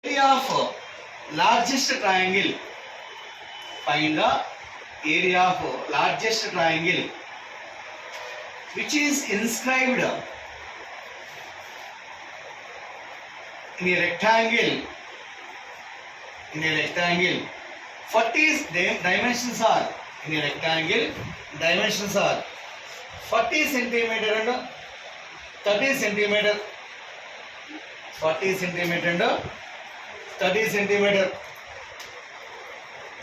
area of largest triangle. Find the area of largest triangle which is inscribed in a rectangle. In a rectangle, 40 dimensions are in a rectangle. Dimensions are 40 centimeter and 30 centimeter. 40 centimeter and 30 centimeter.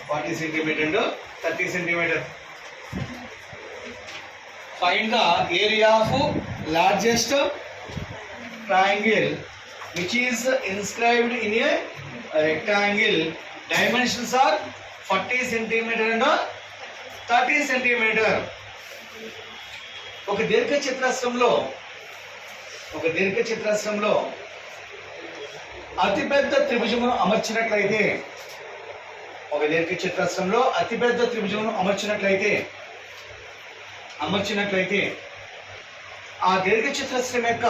40 centimeter and 30 centimeter. Find the area of largest triangle which is inscribed in a rectangle. Dimensions are 40 centimeter and 30 centimeter. ఒక దీర్ఘ చతురస్రంలో అతిపెద్ద త్రిభుజమును అమర్చినట్లయితే, ఒక దీర్ఘ చతురస్రంలో అతిపెద్ద త్రిభుజమును అమర్చినట్లయితే ఆ దీర్ఘ చతురస్రం యొక్క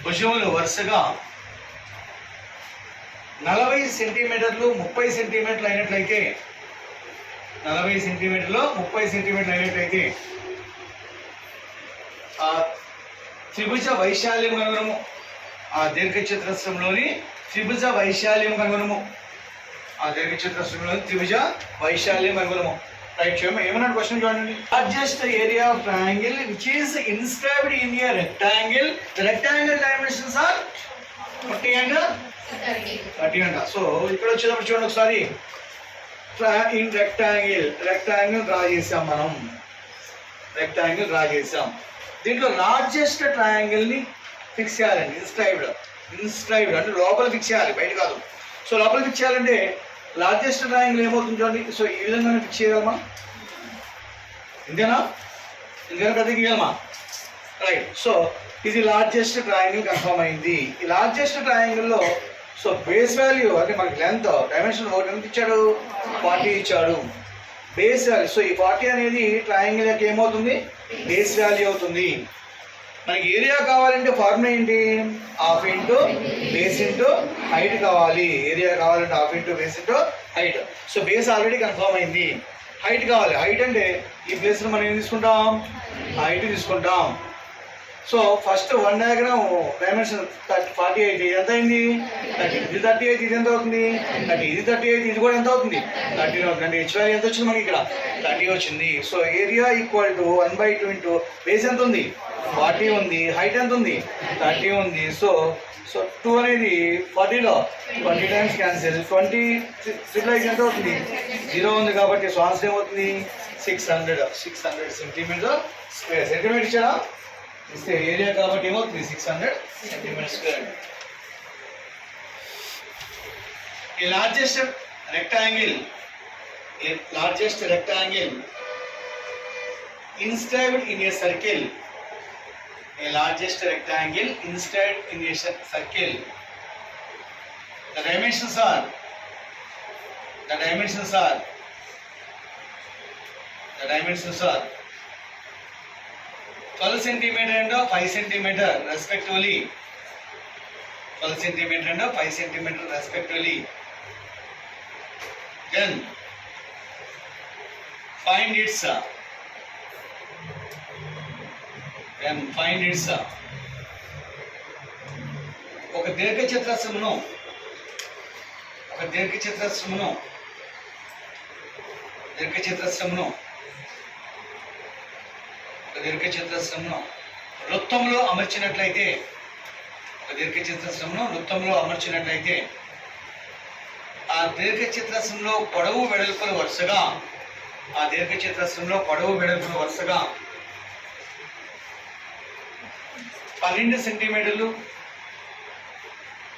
భుజములు వరుసగా 40 సెంటీమీటర్లు 30 సెంటీమీటర్లు అయినట్లయితే, 40 సెంటీమీటర్లు 30 సెంటీమీటర్లు అయినట్లయితే ఆ త్రిభుజ వైశాల్యం కనుగొనము. ఆ దీర్ఘ చతురస్రంలోని త్రిభుజ వైశాల్యం కనుగొనము. ఆ దీర్ఘ చతురస్రంలోని త్రిభుజ వైశాల్యం కనుగొనము. రైట్ చూడండి, ఏమన్నా క్వశ్చన్ చూడండి. Largest area of triangle which is inscribed in a rectangle. The rectangle dimensions are 40 and 30 అంట. సో ఇక్కడ వచ్చేటప్పుడు చూడండి ఒకసారి, ఇన్ రెక్టాంగిల్ డ్రా చేసాం మనం. రెక్టాంగిల్ డ్రా చేసాం. దీంట్లో లార్జెస్ట్ ట్రయాంగిల్ ని ఫిక్స్ చేయాలండి. ఇన్స్క్రైబ్డ్ అంటే లోపల ఫిక్స్ చేయాలి, బయట కాదు. సో లోపల ఫిక్స్ చేయాలంటే లార్జెస్ట్ ట్రయాంగిల్ ఏమవుతుంది చూడండి. సో ఈ విధంగా ఫిక్స్ చేయగలమా? ఇంతేనా? ఇంతేనా పెద్ద గీయగలమా? రైట్. సో ఇది లార్జెస్ట్ ట్రయాంగిల్ కన్ఫర్మ్ అయింది. ఈ లార్జెస్ట్ ట్రయాంగిల్లో సో బేస్ వాల్యూ అంటే మనకి లెంత్ డైమెన్షన్ ఒకటి ఎంత ఇచ్చాడు? 40 ఇచ్చాడు బేస్ వాల్యూ. సో ఈ 40 అనేది ట్రయాంగిల్ యొక్క ఏమవుతుంది? బేస్ వాల్యూ అవుతుంది. మనకి ఏరియా కావాలంటే ఫార్ములా ఏంటి? Half into base into height కావాలి. ఏరియా కావాలంటే half into base into height. So base already confirm అయింది. హైట్ కావాలి. హైట్ అంటే ఈ ప్లేస్లో మనం ఏం తీసుకుంటాం? హైట్ తీసుకుంటాం. సో ఫస్ట్ 1 డయాగ్రామ్ డైమెన్షన్ 48 ఎంత అయింది? 30. ఇది 38, ఇది ఎంత అవుతుంది? 30. ఇది 38, ఇది కూడా ఎంత అవుతుంది? 30 అవుతుంది. అంటే హెచ్ వాల్యూ ఎంత వచ్చింది మనకి? ఇక్కడ 30 వచ్చింది. So area equal to 1/2 into base ఎంత ఉంది? 40 ఉంది. హైట్ ఎంత ఉంది? 30 ఉంది. సో 2 అనేది 40లో 20 టైమ్స్ క్యాన్సిల్. 20 ఎంత అవుతుంది? 0 ఉంది కాబట్టి సో ఆన్సర్ ఏమవుతుంది? 600 సెంటీమీటర్ స్క్వేర్. సెంటీమీటర్ ఇచ్చారా? ఇస్తే ఏరియా కాబట్టి ఏమవుతుంది? 600 centimetre square. A largest rectangle inscribed in a circle. A largest rectangle inscribed in a circle. The dimensions are 12 centimeter and 5 centimeter respectively. 12 centimeter and 5 centimeter respectively. Then find its ఒక దీర్ఘ చతురస్రమును వృత్తంలో అమర్చినట్లయితే, ఆ దీర్ఘ చతురస్రంలో పొడవు వెడల్పులు వరుసగా 12 సెంటీమీటర్లు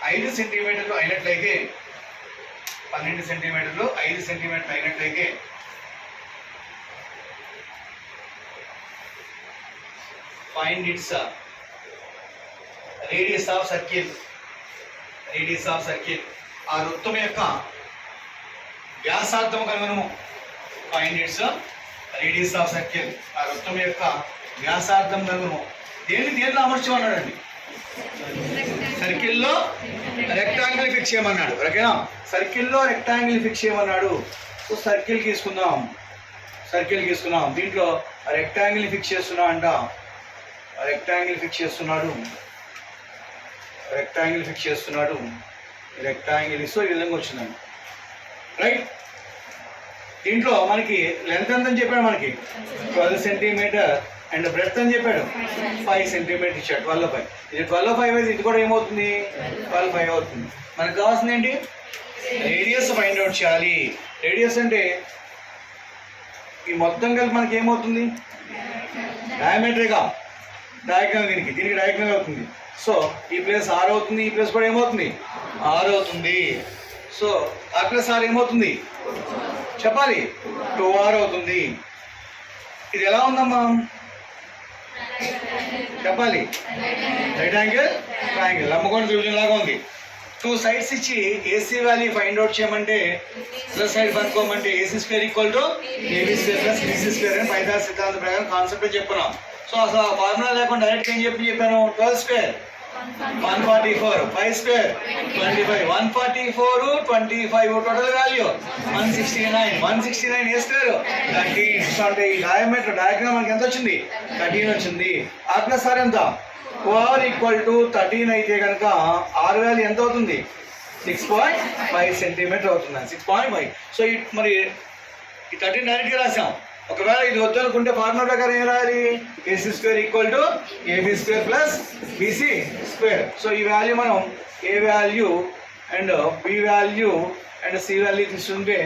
5 సెంటీమీటర్లు అయినట్లయితే, 12 సెంటీమీటర్లు 5 సెంటీమీటర్లు అయినట్లయితే find its radius of circle. ఆ వృత్తం యొక్క వ్యాసార్థం కనుగొనము. find its radius of circle. ఆ వృత్తం యొక్క వ్యాసార్థం కనుగొనము. దేంట్లో అమర్చమన్నాడండి? సర్కిల్లో రెక్టాంగిల్ ఫిక్స్ చేయమన్నాడు. ఓకేనా? సర్కిల్లో రెక్టాంగిల్ ఫిక్స్ చేయమన్నాడు. సో సర్కిల్ తీసుకుందాం. దీంట్లో రెక్టాంగిల్ ఫిక్స్ చేస్తున్నా అంట. రెక్టాంగిల్ ఫిక్స్ చేస్తున్నాడు. రెక్టాంగిల్ సో ఈ విధంగా వచ్చిందండి. రైట్. దీంట్లో మనకి లెంత్ ఎంత అని చెప్పాడు? మనకి 12 సెంటీమీటర్ అండ్ బ్రెడ్త్ అని చెప్పాడు 5 సెంటీమీటర్ ఇచ్చాడు. 12/5. ఇది 12/5 అయితే ఇది కూడా ఏమవుతుంది? 12/5 అవుతుంది. మనకు కావాల్సింది ఏంటి? రేడియస్ ఫైండ్ అవుట్ చేయాలి. రేడియస్ అంటే ఈ మొత్తం కలిపి మనకి ఏమవుతుంది? డయామీటర్గా డయాగ్నల్ దీనికి డయాగ్నల్ అవుతుంది. సో ఈ ప్లేస్ 6 అవుతుంది, ఈ ప్లేస్ కూడా ఏమవుతుంది? 6 అవుతుంది. సో ఆ ప్లస్ 6 ఏమవుతుంది చెప్పాలి? 2r అవుతుంది. ఇది ఎలా ఉందమ్మా చెప్పాలి? రైట్ యాంగిల్ ట్రయాంగిల్, లంబకోణ త్రిభుజం లాగా ఉంది. 2 సైడ్స్ ఇచ్చి ఏసీ వాల్యూ ఫైండ్ అవుట్ చేయమంటే plus side కనుక్కోమంటే AC² = AB² + BC² అని పైథాగరస్ సిద్ధాంతం ప్రకారం కాన్సెప్ట్ చెప్పుకున్నాం. సో అసలు ఆ ఫార్ములా లేకుండా డైరెక్ట్ ఏం చెప్పాను? 12² 144, 5² 25, 144 25 టోటల్ వాల్యూ 169. 169 A² 13. సో అంటే ఈ డయాగ్రామ్ మనకి ఎంత వచ్చింది? 13 వచ్చింది. R + R ఎంత? 4 = 13 అయితే కనుక R వాల్యూ ఎంత అవుతుంది? 6.5 సెంటీమీటర్ అవుతుంది. 6.5. సో మరి ఈ 13 డైరెక్ట్గా రాసాం. ఒకవేళ ఇది వద్దు అనుకుంటే ఫార్ములా ప్రకారం ఏం రాయాలి? AC² = AB² + BC². సో ఈ వాల్యూ మనం A value and B value and C value తీసుకుంటే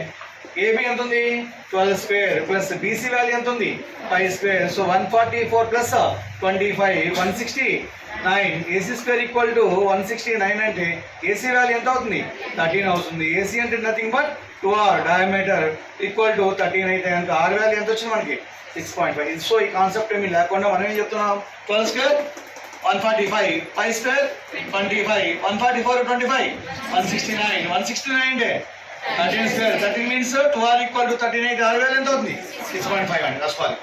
AB ఎంత ఉంది? 12² + BC వాల్యూ ఎంత ఉంది? 5². సో 144 + 25 169. AC² = 169 అంటే AC వాల్యూ ఎంత అవుతుంది? 13 అవుతుంది. AC అంటే నథింగ్ బట్ 2r డయామీటర్ = 13 అయితే కనుక R వాల్యూ ఎంత వచ్చింది మనకి? 6.5. సో ఈ కాన్సెప్ట్ ఏమీ లేకుండా మనం ఏం చెప్తున్నాం? 12² 145, 5² 25, 144 25 169. 169 అంటే 13². 13 మీన్స్ 2r = 13 అయితే R వాల్యూ ఎంత అవుతుంది? 6.5 అని రాసుకోవాలి.